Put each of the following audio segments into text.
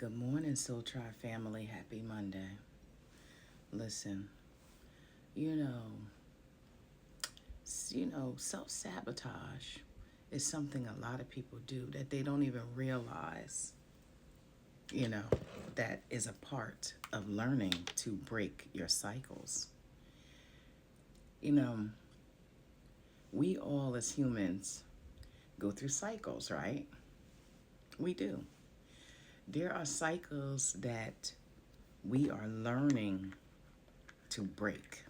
Good morning, Soul Tribe family. Happy Monday. Listen, you know, self-sabotage is something a lot of people do that they don't even realize, you know, that is a part of learning to break your cycles. You know, we all as humans go through cycles, right? We do. There are cycles that we are learning to break.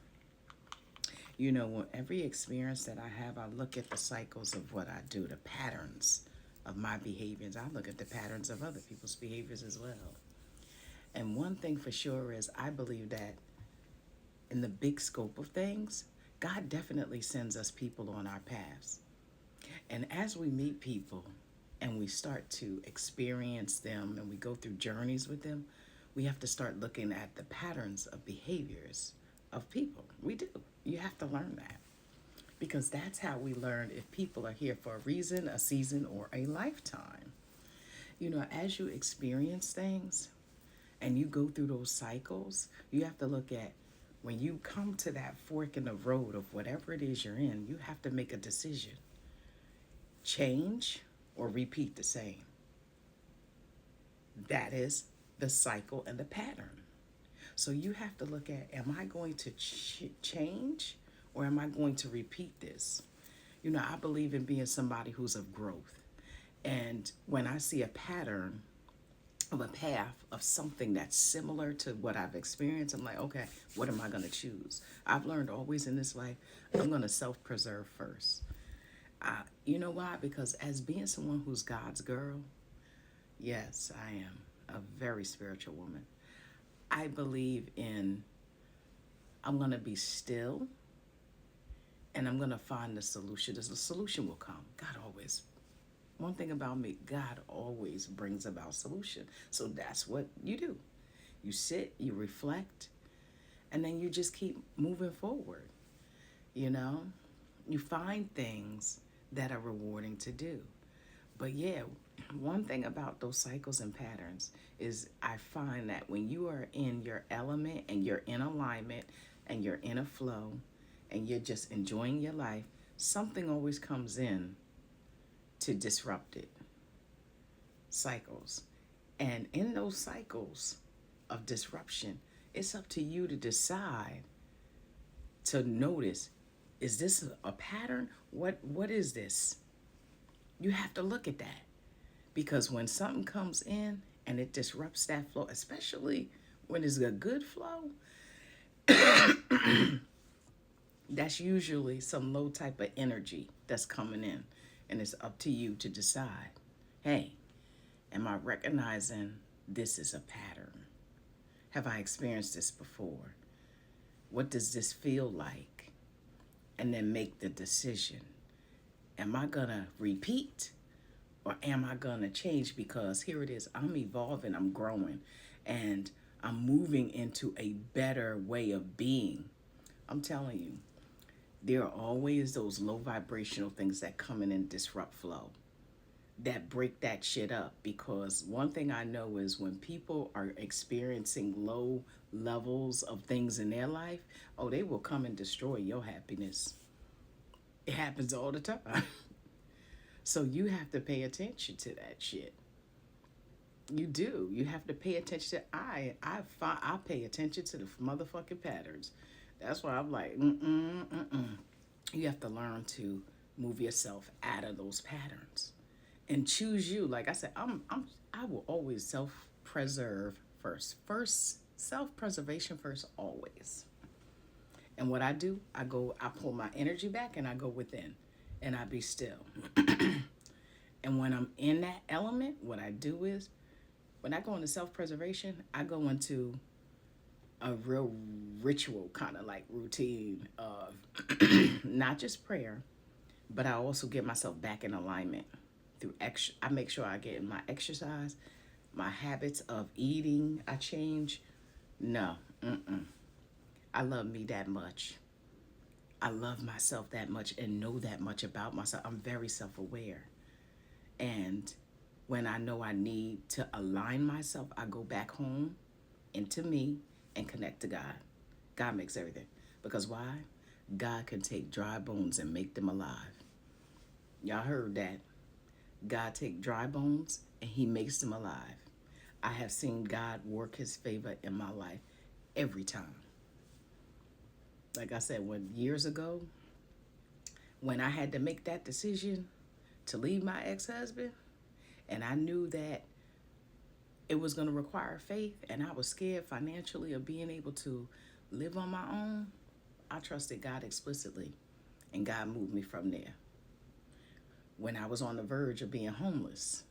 Every experience that I have, I look at the cycles of what I do, the patterns of my behaviors. I look at the patterns of other people's behaviors as well. And one thing for sure is I believe that in the big scope of things, God definitely sends us people on our paths. And as we meet people and we start to experience them and we go through journeys with them, we have to start looking at the patterns of behaviors of people. We do. You have to learn that because that's how we learn if people are here for a reason, a season, or a lifetime. As you experience things and you go through those cycles, you have to look at when you come to that fork in the road of whatever it is you're in, you have to make a decision. Change or repeat the same. That is the cycle and the pattern. So you have to look at, am I going to change or am I going to repeat this? I believe in being somebody who's of growth. And when I see a pattern of a path of something that's similar to what I've experienced, I'm like, okay, what am I going to choose? I've learned always in this life, I'm going to self-preserve first. You know why? Because as being someone who's God's girl, yes, I am a very spiritual woman. I believe in I'm going to be still and I'm going to find the solution. The solution will come. God always. One thing about me, God always brings about solution. So that's what you do. You sit, you reflect, and then you just keep moving forward. You find things that are rewarding to do. But yeah, one thing about those cycles and patterns is I find that when you are in your element and you're in alignment and you're in a flow and you're just enjoying your life, something always comes in to disrupt it. Cycles. And in those cycles of disruption, it's up to you to decide to notice, is this a pattern? What is this? You have to look at that. Because when something comes in and it disrupts that flow, especially when it's a good flow, that's usually some low type of energy that's coming in. And it's up to you to decide, hey, am I recognizing this is a pattern? Have I experienced this before? What does this feel like? And then make the decision. Am I going to repeat or am I going to change? Because here it is, I'm evolving, I'm growing, and I'm moving into a better way of being. I'm telling you, there are always those low vibrational things that come in and disrupt flow, that break that shit up. Because one thing I know is when people are experiencing low levels of things in their life, oh, they will come and destroy your happiness. It happens all the time. So you have to pay attention to that shit. You do. You have to pay attention to I pay attention to the motherfucking patterns. That's why I'm like, You have to learn to move yourself out of those patterns and choose you. Like I said, I will always self-preserve first. First, self-preservation first always. And what I do, I pull my energy back and I go within and I be still. And when I'm in that element, what I do is when I go into self-preservation, I go into a real ritual kind of like routine of not just prayer, but I also get myself back in alignment through I make sure I get in my exercise, my habits of eating, I change. No, I love me that much. I love myself that much and know that much about myself. I'm very self-aware. And When I know I need to align myself, I go back home into me and connect to God. God makes everything. Because why? God can take dry bones and make them alive. Y'all heard that. God take dry bones and he makes them alive. I have seen God work his favor in my life every time. Like I said, when years ago, when I had to make that decision to leave my ex-husband, and I knew that it was going to require faith, and I was scared financially of being able to live on my own, I trusted God explicitly, and God moved me from there. When I was on the verge of being homeless,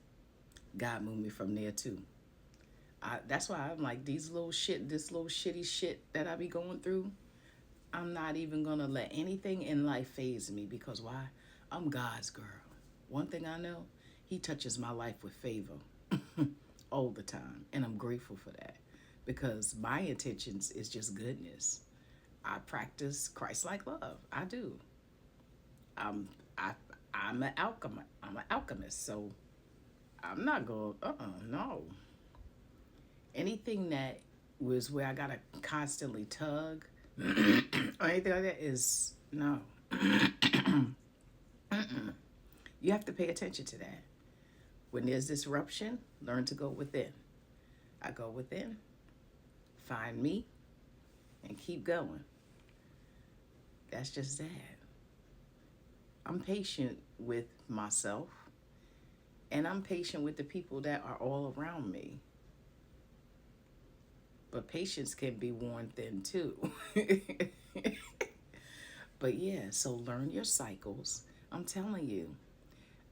God moved me from there too. That's why I'm like, this little shitty shit that I be going through, I'm not even gonna let anything in life faze me, because why? I'm God's girl. One thing I know, he touches my life with favor all the time, and I'm grateful for that, because my intentions is just goodness. I practice Christ-like love. I do. I'm I I'm an alchemist. So I'm not going. No. Anything that was where I gotta constantly tug or anything like that is no. You have to pay attention to that. When there's disruption, learn to go within. I go within, find me, and keep going. That's just that. I'm patient with myself, and I'm patient with the people that are all around me. But patience can be worn thin too. But yeah, so learn your cycles. I'm telling you,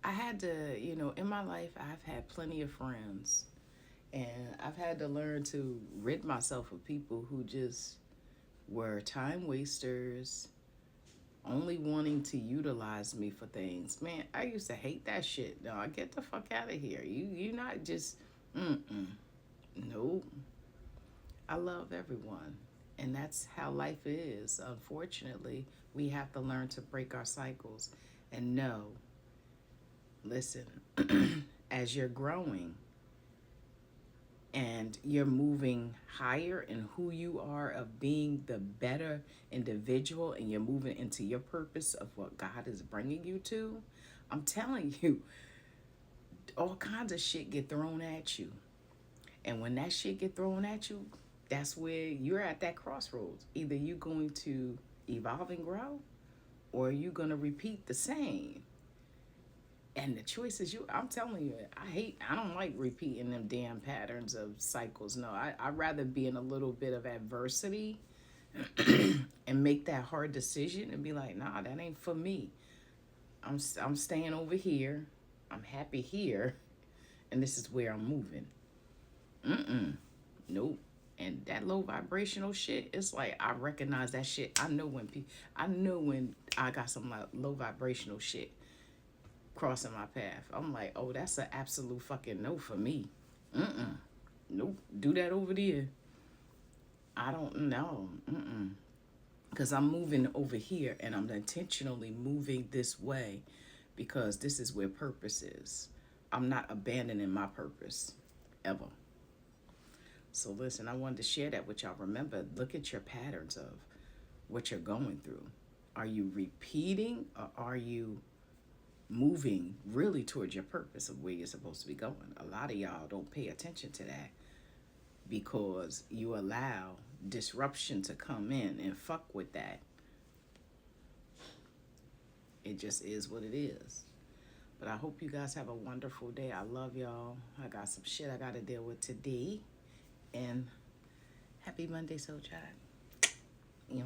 I had to, in my life, I've had plenty of friends. And I've had to learn to rid myself of people who just were time wasters, only wanting to utilize me for things. Man, I used to hate that shit. No, get the fuck out of here. You not just, nope. I love everyone. And that's how life is. Unfortunately, we have to learn to break our cycles and know, listen, as you're growing and you're moving higher in who you are, of being the better individual, and you're moving into your purpose of what God is bringing you to, I'm telling you, all kinds of shit get thrown at you. And when that shit get thrown at you, that's where you're at that crossroads. Either you're going to evolve and grow, or you're going to repeat the same. And the choice is you. I'm telling you, I don't like repeating them damn patterns of cycles. No, I'd rather be in a little bit of adversity and make that hard decision and be like, nah, that ain't for me. I'm staying over here. I'm happy here. And this is where I'm moving. Nope. And that low vibrational shit, it's like I recognize that shit. I know when I got some like low vibrational shit crossing my path. I'm like, oh, that's an absolute fucking no for me. Nope. Do that over there. I don't know. Because I'm moving over here, and I'm intentionally moving this way because this is where purpose is. I'm not abandoning my purpose ever. So listen, I wanted to share that with y'all. Remember, look at your patterns of what you're going through. Are you repeating, or are you moving really towards your purpose of where you're supposed to be going? A lot of y'all don't pay attention to that because you allow disruption to come in and fuck with that. It just is what it is. But I hope you guys have a wonderful day. I love y'all. I got some shit I got to deal with today. And happy Monday, Soul Child.